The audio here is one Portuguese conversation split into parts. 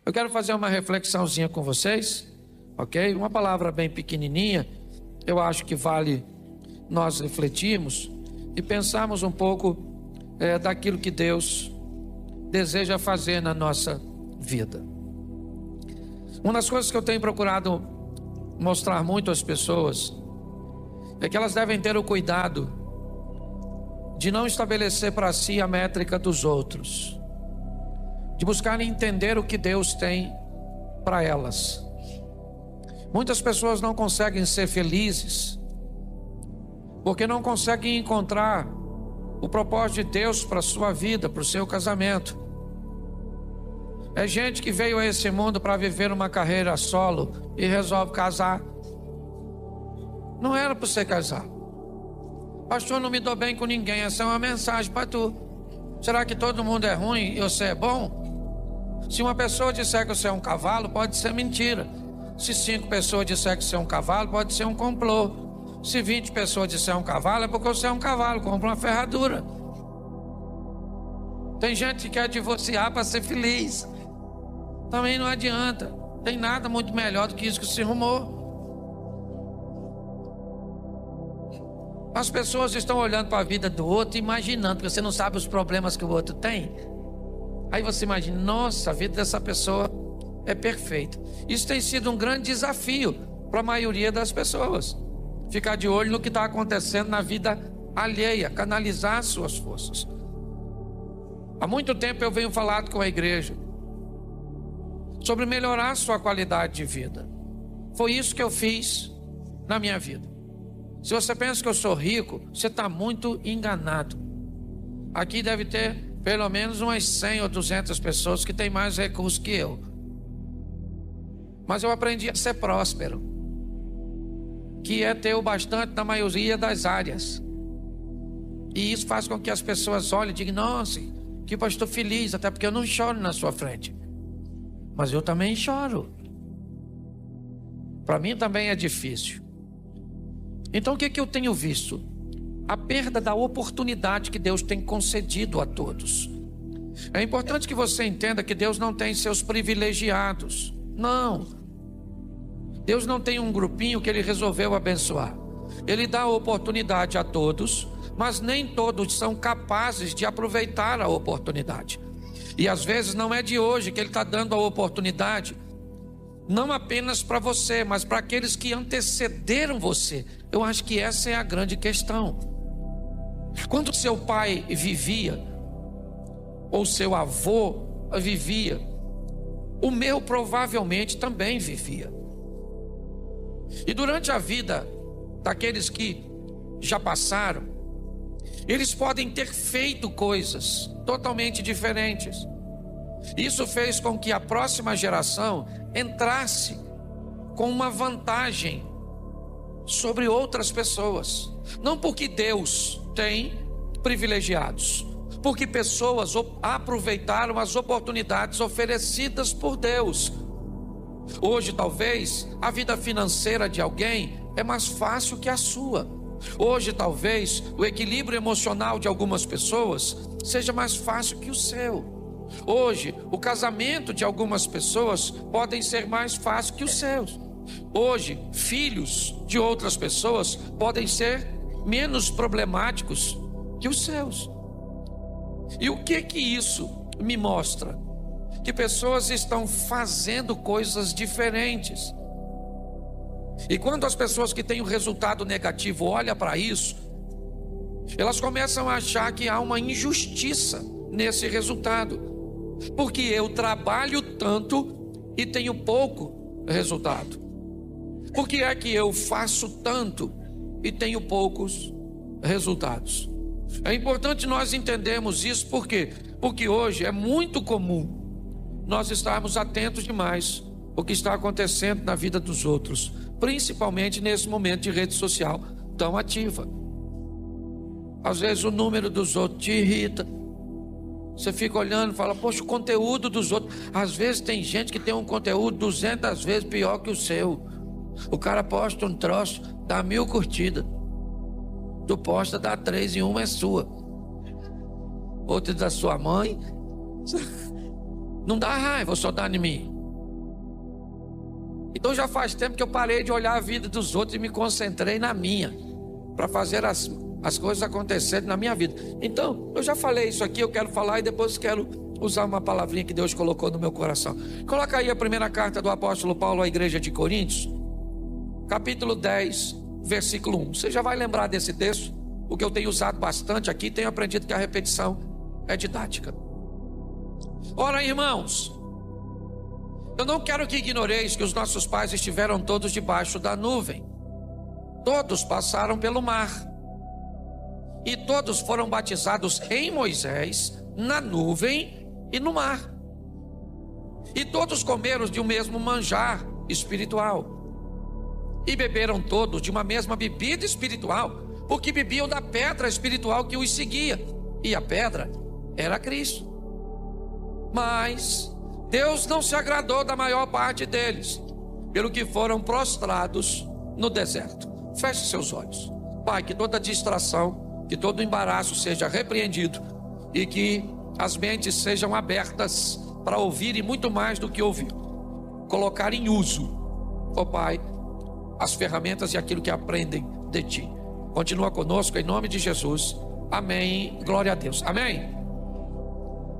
Eu quero fazer uma reflexãozinha com vocês, ok? Uma palavra bem pequenininha, eu acho que vale nós refletirmos e pensarmos um pouco daquilo que Deus deseja fazer na nossa vida. Uma das coisas que eu tenho procurado mostrar muito às pessoas é que elas devem ter o cuidado de não estabelecer para si a métrica dos outros, de buscarem entender o que Deus tem para elas. Muitas pessoas não conseguem ser felizes porque não conseguem encontrar o propósito de Deus para a sua vida, para o seu casamento. É gente que veio a esse mundo para viver uma carreira solo e resolve casar. Não era para você casar. Pastor, não me dou bem com ninguém. Essa é uma mensagem para tu. Será que todo mundo é ruim e você é bom? Se uma pessoa disser que você é um cavalo, pode ser mentira. Se 5 pessoas disser que você é um cavalo, pode ser um complô. Se 20 pessoas disser um cavalo, é porque você é um cavalo. Compra uma ferradura. Tem gente que quer divorciar para ser feliz. Também não adianta. Tem nada muito melhor do que isso que se arrumou. As pessoas estão olhando para a vida do outro, imaginando, porque você não sabe os problemas que o outro tem. Aí você imagina, nossa, a vida dessa pessoa é perfeita. Isso tem sido um grande desafio para a maioria das pessoas. Ficar de olho no que está acontecendo na vida alheia, canalizar suas forças. Há muito tempo eu venho falando com a igreja sobre melhorar sua qualidade de vida. Foi isso que eu fiz na minha vida. Se você pensa que eu sou rico, você está muito enganado. Aqui deve ter pelo menos umas 100 ou 200 pessoas que têm mais recursos que eu. Mas eu aprendi a ser próspero, que é ter o bastante na maioria das áreas. E isso faz com que as pessoas olhem e digam, nossa, que pastor feliz, até porque eu não choro na sua frente. Mas eu também choro. Para mim também é difícil. Então o que eu tenho visto? A perda da oportunidade que Deus tem concedido a todos. É importante que você entenda que Deus não tem seus privilegiados. Não. Deus não tem um grupinho que Ele resolveu abençoar. Ele dá a oportunidade a todos, mas nem todos são capazes de aproveitar a oportunidade. E às vezes não é de hoje que Ele está dando a oportunidade, não apenas para você, mas para aqueles que antecederam você. Eu acho que essa é a grande questão. Quando seu pai vivia, ou seu avô vivia, o meu provavelmente também vivia. E durante a vida daqueles que já passaram, eles podem ter feito coisas totalmente diferentes. Isso fez com que a próxima geração entrasse com uma vantagem sobre outras pessoas. Não porque Deus tem privilegiados, porque pessoas aproveitaram as oportunidades oferecidas por Deus. Hoje talvez a vida financeira de alguém é mais fácil que a sua. Hoje talvez o equilíbrio emocional de algumas pessoas seja mais fácil que o seu. Hoje o casamento de algumas pessoas podem ser mais fácil que os seus. Hoje filhos de outras pessoas podem ser menos problemáticos que os seus. E o que isso me mostra? Que pessoas estão fazendo coisas diferentes. E quando as pessoas que têm um resultado negativo olham para isso, elas começam a achar que há uma injustiça nesse resultado. Porque eu trabalho tanto e tenho pouco resultado. Por que é que eu faço tanto e tenho poucos resultados? É importante nós entendermos isso, por quê? Porque hoje é muito comum nós estarmos atentos demais ao que está acontecendo na vida dos outros, principalmente nesse momento de rede social tão ativa. Às vezes o número dos outros te irrita. Você fica olhando e fala, poxa, o conteúdo dos outros. Às vezes tem gente que tem um conteúdo 200 vezes pior que o seu. O cara posta um troço, dá 1000 curtidas. Tu posta, dá 3 e uma é sua. Outra da sua mãe. Não dá raiva, só dá em mim. Então já faz tempo que eu parei de olhar a vida dos outros e me concentrei na minha, para fazer as coisas acontecerem na minha vida. Então, eu já falei isso aqui, eu quero falar e depois quero usar uma palavrinha que Deus colocou no meu coração. Coloca aí a primeira carta do apóstolo Paulo à igreja de Coríntios, capítulo 10, versículo 1. Você já vai lembrar desse texto, o que eu tenho usado bastante aqui, tenho aprendido que a repetição é didática. Ora, irmãos, eu não quero que ignoreis que os nossos pais estiveram todos debaixo da nuvem. Todos passaram pelo mar. E todos foram batizados em Moisés, na nuvem e no mar. E todos comeram de um mesmo manjar espiritual. E beberam todos de uma mesma bebida espiritual, porque bebiam da pedra espiritual que os seguia. E a pedra era Cristo. Mas Deus não se agradou da maior parte deles, pelo que foram prostrados no deserto. Feche seus olhos. Pai, que toda distração, que todo embaraço seja repreendido e que as mentes sejam abertas para ouvir e muito mais do que ouvir. Colocar em uso, ó Pai, as ferramentas e aquilo que aprendem de Ti. Continua conosco em nome de Jesus. Amém. Glória a Deus. Amém.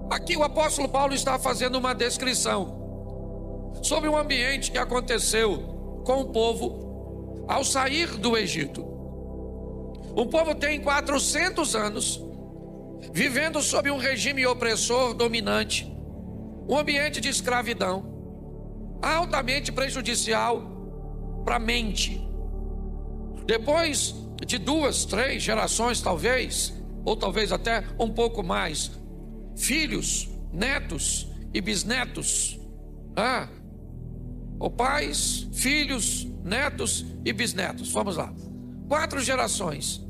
Aqui o apóstolo Paulo está fazendo uma descrição sobre um ambiente que aconteceu com o povo ao sair do Egito. O povo tem 400 anos vivendo sob um regime opressor dominante, um ambiente de escravidão altamente prejudicial para a mente. Depois de 2, 3 gerações talvez, ou talvez até um pouco mais, filhos, netos e bisnetos, ou pais, filhos, netos e bisnetos, vamos lá, 4 gerações.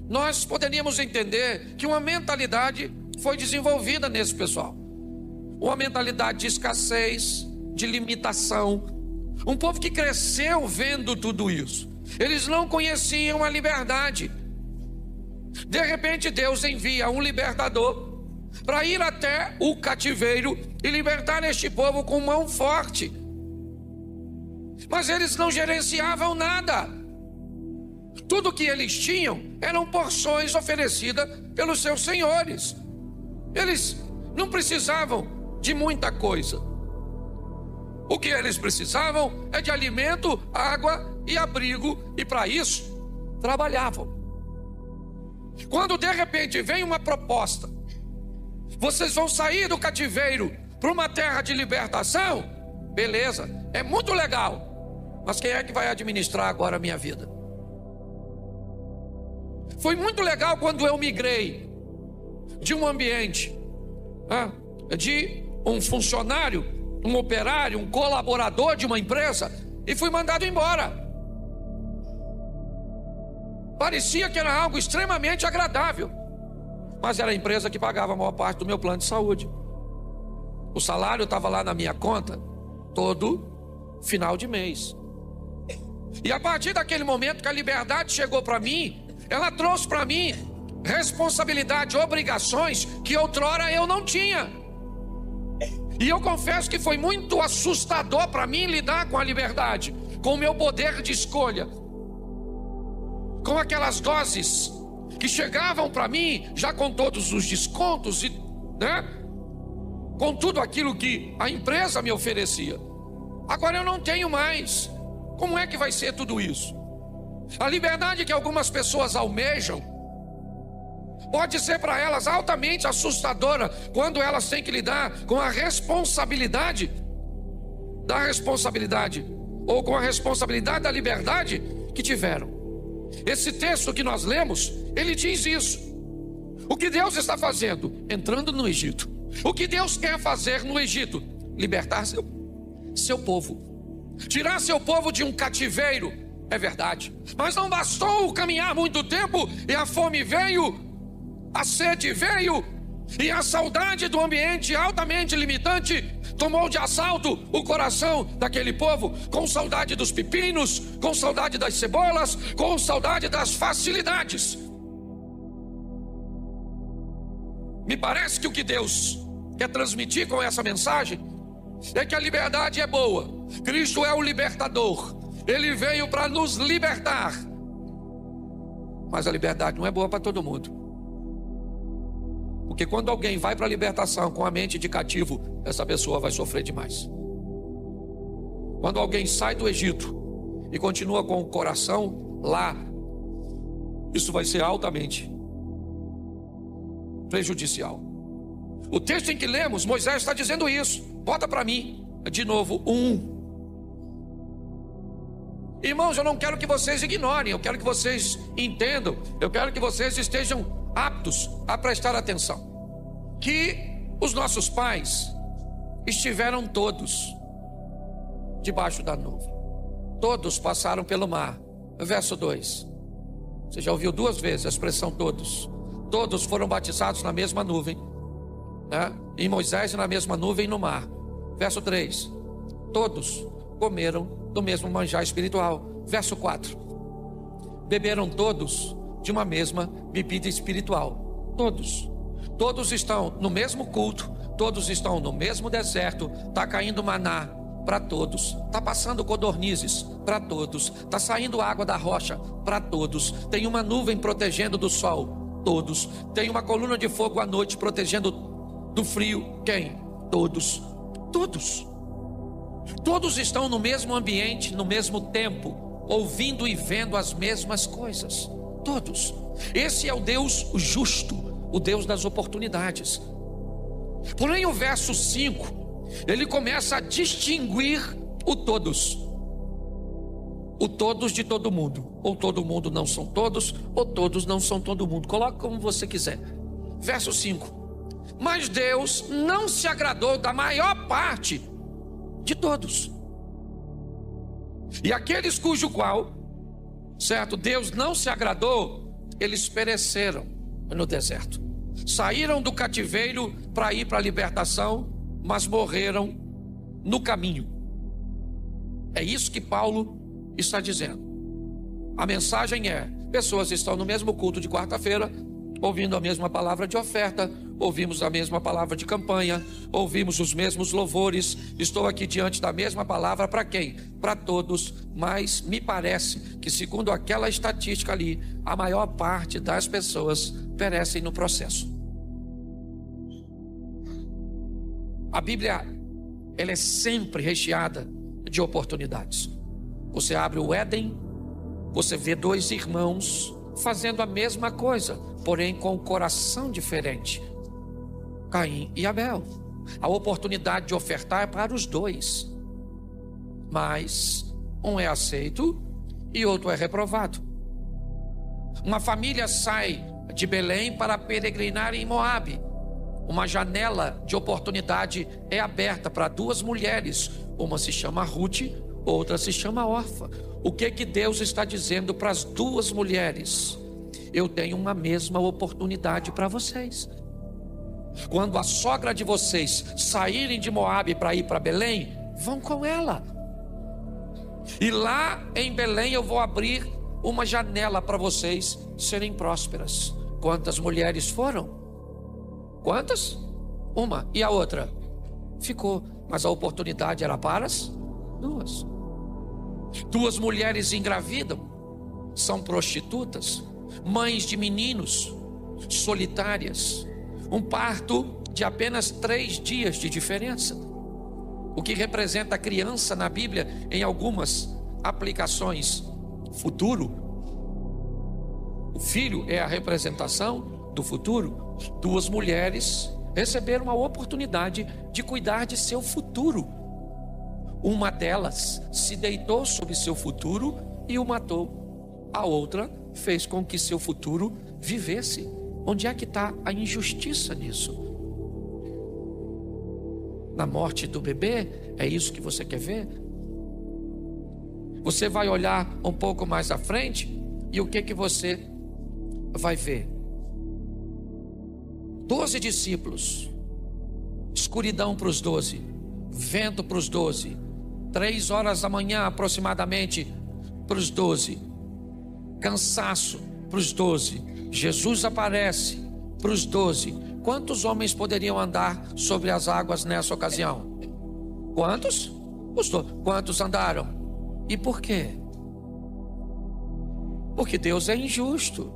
Nós poderíamos entender que uma mentalidade foi desenvolvida nesse pessoal, uma mentalidade de escassez, de limitação, um povo que cresceu vendo tudo isso. Eles não conheciam a liberdade. De repente Deus envia um libertador para ir até o cativeiro e libertar este povo com mão forte. Mas eles não gerenciavam nada. Tudo que eles tinham eram porções oferecidas pelos seus senhores. Eles não precisavam de muita coisa. O que eles precisavam é de alimento, água e abrigo, e para isso trabalhavam. Quando de repente vem uma proposta, vocês vão sair do cativeiro para uma terra de libertação, beleza, é muito legal, mas quem é que vai administrar agora a minha vida? Foi muito legal quando eu migrei de um ambiente, de um funcionário, um operário, um colaborador de uma empresa, e fui mandado embora. Parecia que era algo extremamente agradável, mas era a empresa que pagava a maior parte do meu plano de saúde. O salário estava lá na minha conta todo final de mês. E a partir daquele momento que a liberdade chegou para mim, ela trouxe para mim responsabilidade, obrigações que outrora eu não tinha. E eu confesso que foi muito assustador para mim lidar com a liberdade, com o meu poder de escolha, com aquelas doses que chegavam para mim já com todos os descontos e, com tudo aquilo que a empresa me oferecia. Agora eu não tenho mais. Como é que vai ser tudo isso? A liberdade que algumas pessoas almejam pode ser para elas altamente assustadora quando elas têm que lidar com a responsabilidade da responsabilidade, ou com a responsabilidade da liberdade que tiveram. Esse texto que nós lemos, ele diz isso. O que Deus está fazendo? Entrando no Egito. O que Deus quer fazer no Egito? Libertar seu povo, tirar seu povo de um cativeiro. É verdade, mas não bastou caminhar muito tempo e a fome veio, a sede veio, e a saudade do ambiente altamente limitante tomou de assalto o coração daquele povo, com saudade dos pepinos, com saudade das cebolas, com saudade das facilidades. Me parece que o que Deus quer transmitir com essa mensagem é que a liberdade é boa. Cristo é o libertador. Ele veio para nos libertar. Mas a liberdade não é boa para todo mundo. Porque quando alguém vai para a libertação com a mente de cativo, essa pessoa vai sofrer demais. Quando alguém sai do Egito e continua com o coração lá, isso vai ser altamente prejudicial. O texto em que lemos, Moisés está dizendo isso. Bota para mim, de novo, 1. Irmãos, eu não quero que vocês ignorem, eu quero que vocês entendam, eu quero que vocês estejam aptos a prestar atenção. Que os nossos pais estiveram todos debaixo da nuvem. Todos passaram pelo mar. Verso 2. Você já ouviu 2 vezes a expressão todos. Todos foram batizados na mesma nuvem, né? Em Moisés, na mesma nuvem no mar. Verso 3. Todos comeram do mesmo manjar espiritual. Verso 4. Beberam todos de uma mesma bebida espiritual. Todos estão no mesmo culto. Todos estão no mesmo deserto. Está caindo maná para todos. Está passando codornizes para todos. Está saindo água da rocha para todos. Tem uma nuvem protegendo do sol. Todos. Tem uma coluna de fogo à noite protegendo do frio. Quem? Todos. Todos estão no mesmo ambiente, no mesmo tempo, ouvindo e vendo as mesmas coisas. Todos. Esse é o Deus justo, o Deus das oportunidades. Porém, o verso 5, ele começa a distinguir o todos. O todos de todo mundo. Ou todo mundo não são todos, ou todos não são todo mundo. Coloque como você quiser. Verso 5. Mas Deus não se agradou da maior parte de todos. E aqueles cujo qual, certo, Deus não se agradou, eles pereceram no deserto. Saíram do cativeiro para ir para a libertação, mas morreram no caminho. É isso que Paulo está dizendo. A mensagem é: pessoas estão no mesmo culto de quarta-feira, ouvindo a mesma palavra de oferta, ouvimos a mesma palavra de campanha, ouvimos os mesmos louvores, estou aqui diante da mesma palavra para quem? Para todos, mas me parece que, segundo aquela estatística ali, a maior parte das pessoas perecem no processo. A Bíblia, ela é sempre recheada de oportunidades. Você abre o Éden, você vê 2 irmãos fazendo a mesma coisa, porém com um coração diferente. Caim e Abel. A oportunidade de ofertar é para os 2, mas um é aceito e outro é reprovado. Uma família sai de Belém para peregrinar em Moabe. Uma janela de oportunidade é aberta para 2 mulheres. Uma se chama Ruth, outra se chama Orfa. O que Deus está dizendo para as 2 mulheres? Eu tenho uma mesma oportunidade para vocês. Quando a sogra de vocês saírem de Moabe para ir para Belém, vão com ela. E lá em Belém eu vou abrir uma janela para vocês serem prósperas. Quantas mulheres foram? Quantas? Uma. E a outra? Ficou. Mas a oportunidade era para as 2. 2 mulheres engravidam, são prostitutas, mães de meninos, solitárias. Um parto de apenas 3 dias de diferença. O que representa a criança na Bíblia, em algumas aplicações, futuro. O filho é a representação do futuro. 2 mulheres receberam a oportunidade de cuidar de seu futuro. Uma delas se deitou sobre seu futuro e o matou. A outra fez com que seu futuro vivesse. Onde é que está a injustiça nisso? Na morte do bebê? É isso que você quer ver? Você vai olhar um pouco mais à frente e o que você vai ver? 12 discípulos, escuridão para os 12, vento para os 12, 3 horas da manhã aproximadamente para os 12, cansaço para os 12. Jesus aparece para os 12. Quantos homens poderiam andar sobre as águas nessa ocasião? Quantos? Os 12. Quantos andaram? E por quê? Porque Deus é injusto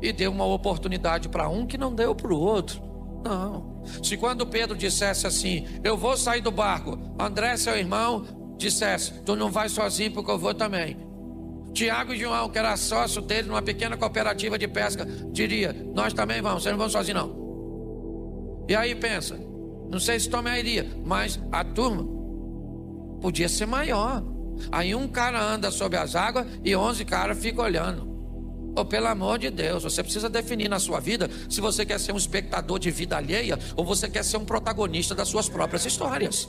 e deu uma oportunidade para um que não deu para o outro. Não. Se quando Pedro dissesse assim: eu vou sair do barco, André, seu irmão, dissesse: tu não vai sozinho porque eu vou também. Tiago e João, que era sócio dele numa pequena cooperativa de pesca, diria: nós também vamos, vocês não vão sozinhos não. E aí pensa, não sei se Tomé iria, mas a turma podia ser maior. Aí um cara anda sobre as águas e 11 caras ficam olhando. Oh, pelo amor de Deus, você precisa definir na sua vida se você quer ser um espectador de vida alheia ou você quer ser um protagonista das suas próprias histórias.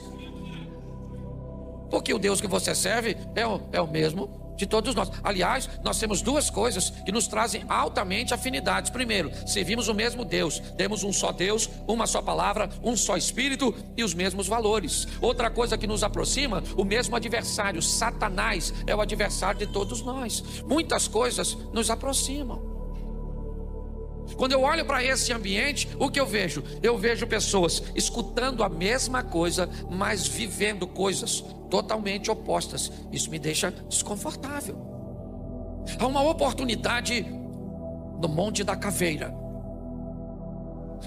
Porque o Deus que você serve é o mesmo de todos nós. Aliás, nós temos duas coisas que nos trazem altamente afinidades. Primeiro, servimos o mesmo Deus, temos um só Deus, uma só palavra, um só Espírito e os mesmos valores. Outra coisa que nos aproxima, o mesmo adversário. Satanás é o adversário de todos nós. Muitas coisas nos aproximam. Quando eu olho para esse ambiente, o que eu vejo? Eu vejo pessoas escutando a mesma coisa, mas vivendo coisas totalmente opostas. Isso me deixa desconfortável. Há uma oportunidade no Monte da Caveira.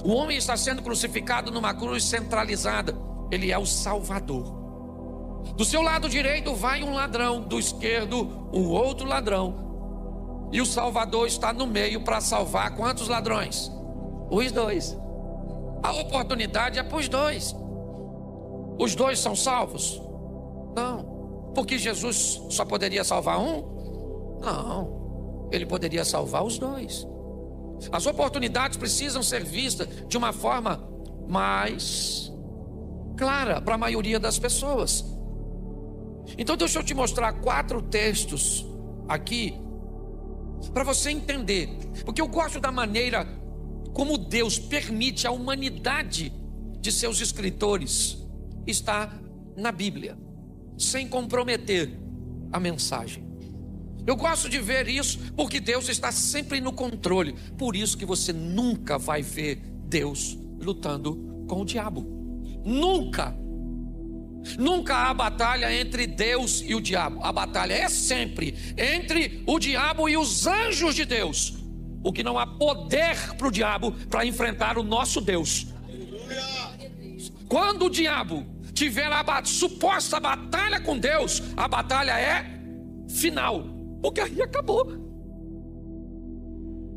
O homem está sendo crucificado numa cruz centralizada. Ele é o Salvador. Do seu lado direito vai um ladrão, do esquerdo um outro ladrão. E o Salvador está no meio para salvar quantos ladrões? Os dois. A oportunidade é para os dois. Os dois são salvos? Não. Porque Jesus só poderia salvar um? Não. Ele poderia salvar os dois. As oportunidades precisam ser vistas de uma forma mais clara para a maioria das pessoas. Então deixa eu te mostrar 4 textos aqui para você entender, porque eu gosto da maneira como Deus permite a humanidade de seus escritores estar na Bíblia, sem comprometer a mensagem. Eu gosto de ver isso porque Deus está sempre no controle. Por isso que você nunca vai ver Deus lutando com o diabo. Nunca. Nunca há batalha entre Deus e o diabo. A batalha é sempre entre o diabo e os anjos de Deus. O que não há poder para o diabo para enfrentar o nosso Deus. Quando o diabo tiver a suposta batalha com Deus, a batalha é final, porque aí acabou.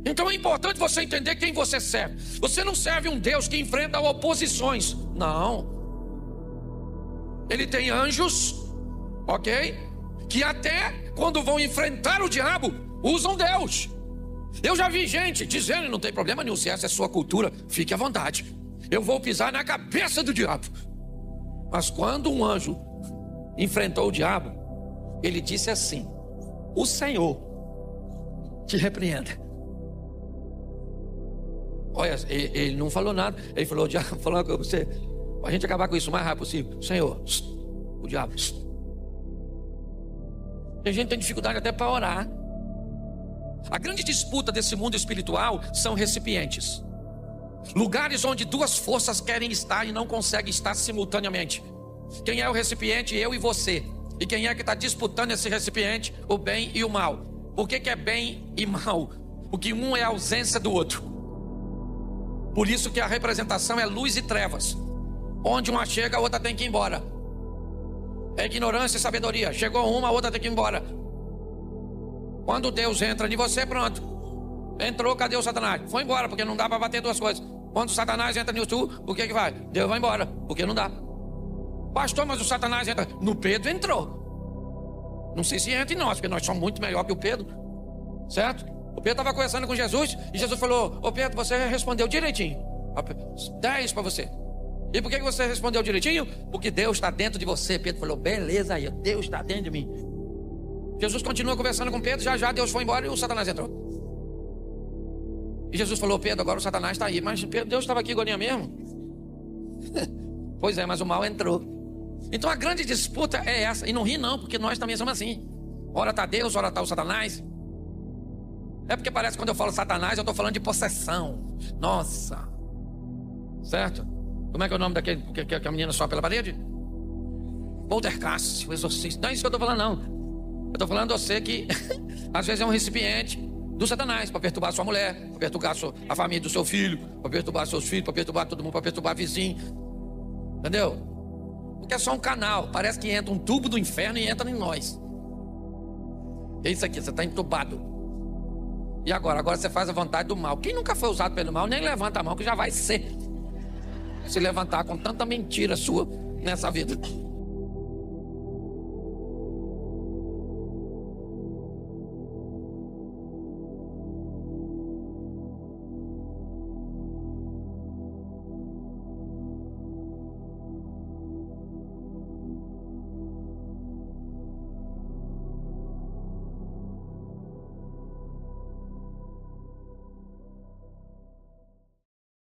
Então é importante você entender quem você serve. Você não serve um Deus que enfrenta oposições. Não. Ele tem anjos, ok? Que até quando vão enfrentar o diabo, usam Deus. Eu já vi gente dizendo: não tem problema nenhum, se essa é a sua cultura, fique à vontade, eu vou pisar na cabeça do diabo. Mas quando um anjo enfrentou o diabo, ele disse assim: o Senhor te repreenda. Olha, ele não falou nada. Ele falou: o diabo falou com você, para a gente acabar com isso o mais rápido possível. Senhor, o diabo. A gente tem dificuldade até para orar. A grande disputa desse mundo espiritual são recipientes. Lugares onde duas forças querem estar e não conseguem estar simultaneamente. Quem é o recipiente? Eu e você. E quem é que está disputando esse recipiente? O bem e o mal. Por que é bem e mal? Porque um é a ausência do outro. Por isso que a representação é luz e trevas. Onde uma chega, a outra tem que ir embora. É ignorância e sabedoria. Chegou uma, a outra tem que ir embora. Quando Deus entra em você, pronto. Entrou, cadê o Satanás? Foi embora, porque não dá para bater duas coisas. Quando o Satanás entra em tu, o que vai? Deus vai embora, porque não dá. Pastor, mas o Satanás entra. No Pedro entrou. Não sei se entra em nós, porque nós somos muito melhor que o Pedro. Certo? O Pedro estava conversando com Jesus e Jesus falou: ô Pedro, você respondeu direitinho. 10 para você. E por que você respondeu direitinho? Porque Deus está dentro de você. Pedro falou: beleza aí, Deus está dentro de mim. Jesus continua conversando com Pedro. Já Deus foi embora e o Satanás entrou. E Jesus falou: Pedro, agora o Satanás está aí. Mas Pedro, Deus estava aqui agora mesmo. Pois é, mas o mal entrou. Então a grande disputa é essa. E não ri não, porque nós também somos assim. Ora está Deus, ora está o Satanás. É porque parece que quando eu falo Satanás, eu estou falando de possessão. Nossa. Certo? Como é que é o nome daquele que a menina sobe pela parede? poltergeist, o exorcista. Não é isso que eu estou falando, não. Eu estou falando a você que às vezes é um recipiente do Satanás para perturbar sua mulher, para perturbar a família do seu filho, para perturbar seus filhos, para perturbar todo mundo, para perturbar vizinho. Entendeu? Porque é só um canal. Parece que entra um tubo do inferno e entra em nós. É isso aqui, você está entubado. E agora você faz a vontade do mal. Quem nunca foi usado pelo mal, nem levanta a mão que já vai ser. Se levantar com tanta mentira sua nessa vida.